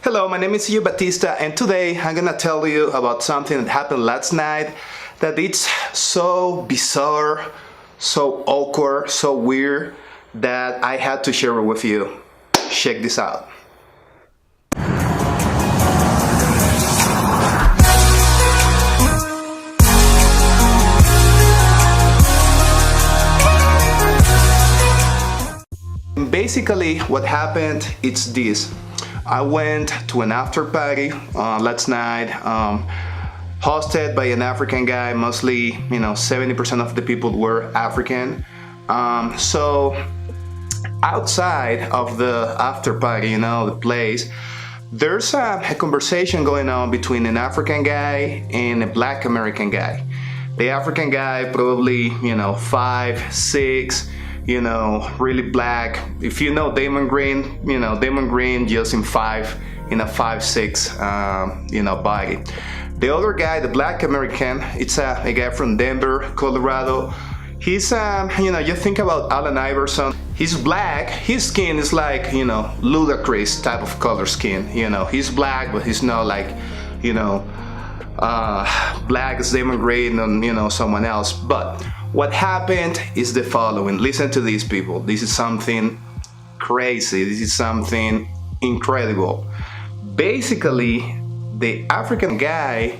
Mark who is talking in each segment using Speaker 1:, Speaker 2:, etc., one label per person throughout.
Speaker 1: Hello, my name is Hugh Batista, and today I'm gonna tell you about something that happened last night that it's so bizarre, so awkward, so weird that I had to share it with you. Check this out. Basically, what happened is this. I went to an after party last night, hosted by an African guy. Mostly, 70% of the people were African. So outside of the after party, the place, there's a conversation going on between an African guy and a Black American guy. The African guy probably, 5'6", really black. If you know Damon Green, Damon Green just in a 5'6", body. The other guy, the Black American, it's a guy from Denver, Colorado. He's, you think about Allen Iverson. He's black. His skin is like, ludicrous type of color skin. He's black, but he's not like, black as Damon Green and, someone else. But what happened is the following. Listen to these people. This is something crazy. This is something incredible. Basically, the African guy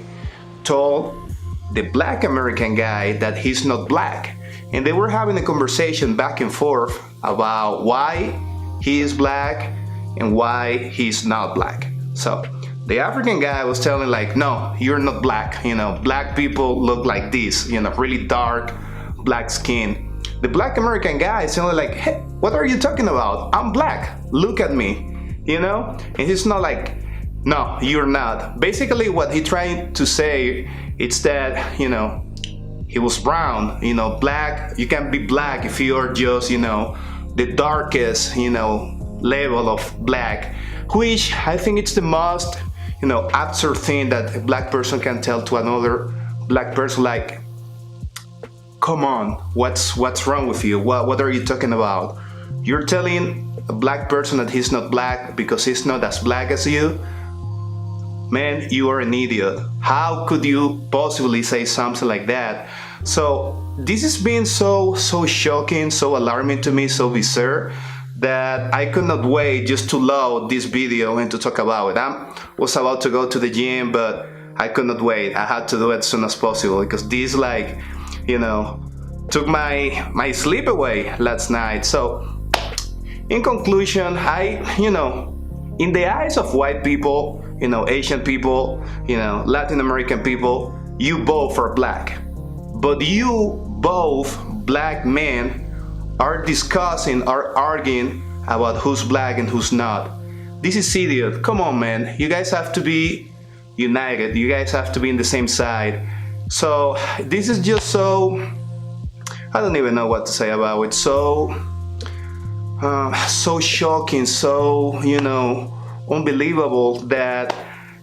Speaker 1: told the Black American guy that he's not black. And they were having a conversation back and forth about why he is black and why he's not black. So the African guy was telling like, no, you're not black. Black people look like this, really dark, black skin. The Black American guy is telling like, hey, what are you talking about? I'm black. Look at me, And he's not like, no, you're not. Basically, what he tried to say is that, he was brown, black. You can't be black if you're just, the darkest, level of black, which I think it's the most, absurd thing that a black person can tell to another black person, like, come on, what's wrong with you? What are you talking about? You're telling a black person that he's not black because he's not as black as you? Man, you are an idiot. How could you possibly say something like that? So this has been so shocking, so alarming to me, so bizarre, that I could not wait just to load this video and to talk about it. I was about to go to the gym, but I could not wait. I had to do it as soon as possible because this took my sleep away last night. So in conclusion, in the eyes of white people, Asian people, Latin American people, you both are black. But you both black men are arguing about who's black and who's not. This is idiot. Come on, man. You guys have to be united. You guys have to be in the same side. So this is just so, I don't even know what to say about it. So shocking, so, unbelievable that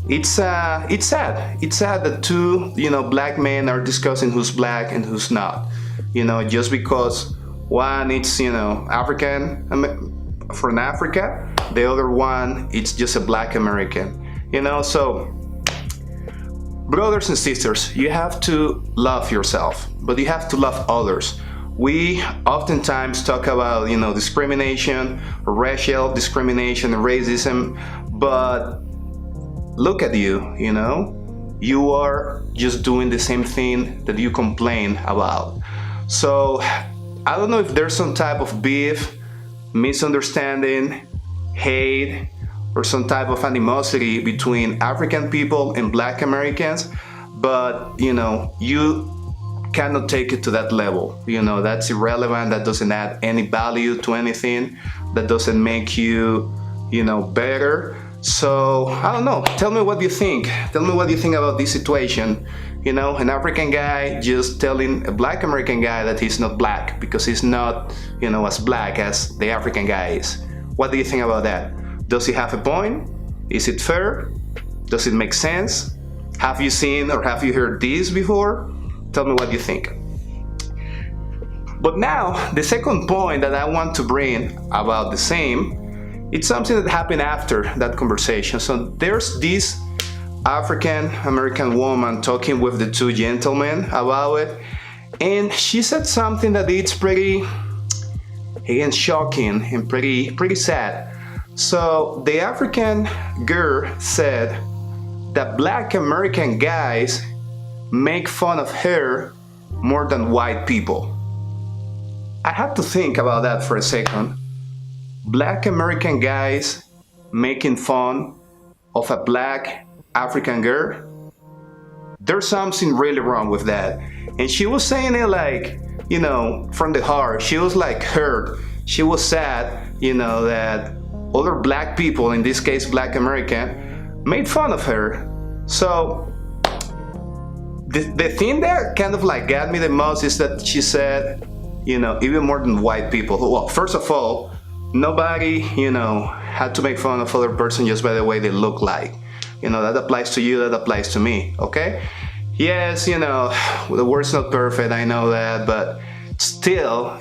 Speaker 1: it's sad. It's sad that two, black men are discussing who's black and who's not. Just because one it's, African from Africa, the other one it's just a Black American. So brothers and sisters, you have to love yourself, but you have to love others. We oftentimes talk about, discrimination, racial discrimination, racism, but look at you, you are just doing the same thing that you complain about. So I don't know if there's some type of beef, misunderstanding, hate, or some type of animosity between African people and Black Americans, but you cannot take it to that level. That's irrelevant. That doesn't add any value to anything. That doesn't make you, better. So I don't know. Tell me what you think. Tell me what you think about this situation. An African guy just telling a Black American guy that he's not black because he's not, as black as the African guy is. What do you think about that? Does he have a point? Is it fair? Does it make sense? Have you seen or have you heard this before? Tell me what you think. But now, the second point that I want to bring about the same it's something that happened after that conversation. So there's this African American woman talking with the two gentlemen about it, and she said something that it's pretty, again, shocking and pretty sad. So the African girl said that black American guys make fun of her more than white people. I had to think about that for a second. Black American guys making fun of a black African girl? There's something really wrong with that. And she was saying it like, from the heart. She was like hurt. She was sad, that other black people, in this case black American, made fun of her. So the thing that kind of like got me the most is that she said, even more than white people. Well, first of all, nobody, had to make fun of other person just by the way they look like. That applies to you, that applies to me, okay? Yes, the word's not perfect, I know that, but still,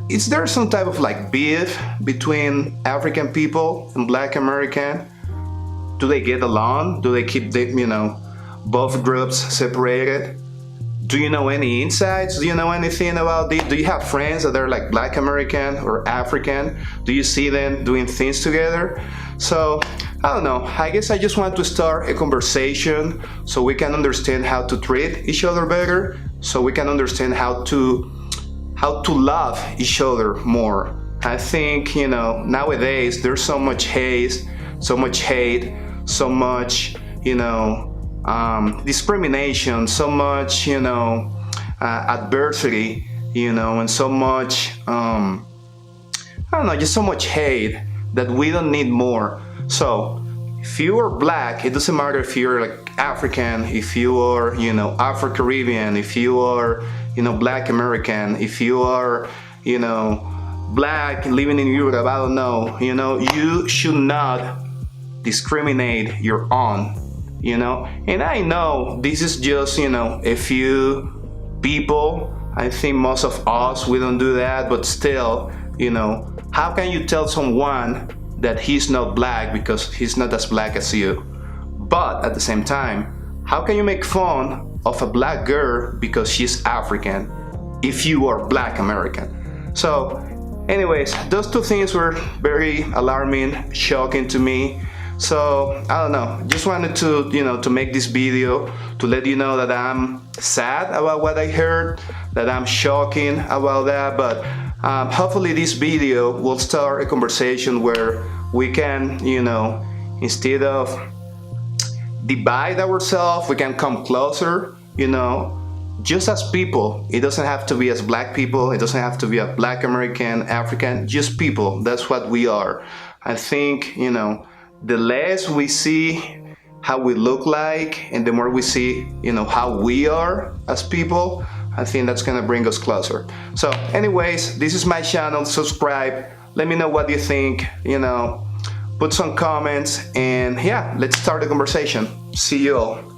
Speaker 1: is there some type of like beef between African people and black American? Do they get along? Do they keep both groups separated? Do you know any insights? Do you know anything about this? Do you have friends that are like black American or African? Do you see them doing things together? So, I don't know. I guess I just want to start a conversation so we can understand how to treat each other better, so we can understand how to love each other more. I think, nowadays there's so much hate, so much, discrimination, so much, adversity, and so much, just so much hate that we don't need more. So if you are black, it doesn't matter if you're like African, if you are, Afro-Caribbean, if you are, black American, if you are, black living in Europe, I don't know, you should not discriminate your own. And I know this is just, a few people. I think most of us, we don't do that, but still, how can you tell someone that he's not black because he's not as black as you? But at the same time, how can you make fun of a black girl because she's African if you are black American? So anyways, those two things were very alarming, shocking to me. So I don't know, just wanted to to make this video to let you know that I'm sad about what I heard, that I'm shocking about that, but hopefully this video will start a conversation where we can, instead of divide ourselves, we can come closer, just as people. It doesn't have to be as black people, it doesn't have to be a black American, African, just people. That's what we are. I think, the less we see how we look like and the more we see, how we are as people, I think that's gonna bring us closer. So anyways, this is my channel, subscribe, let me know what you think, put some comments, and yeah, let's start the conversation. See you all.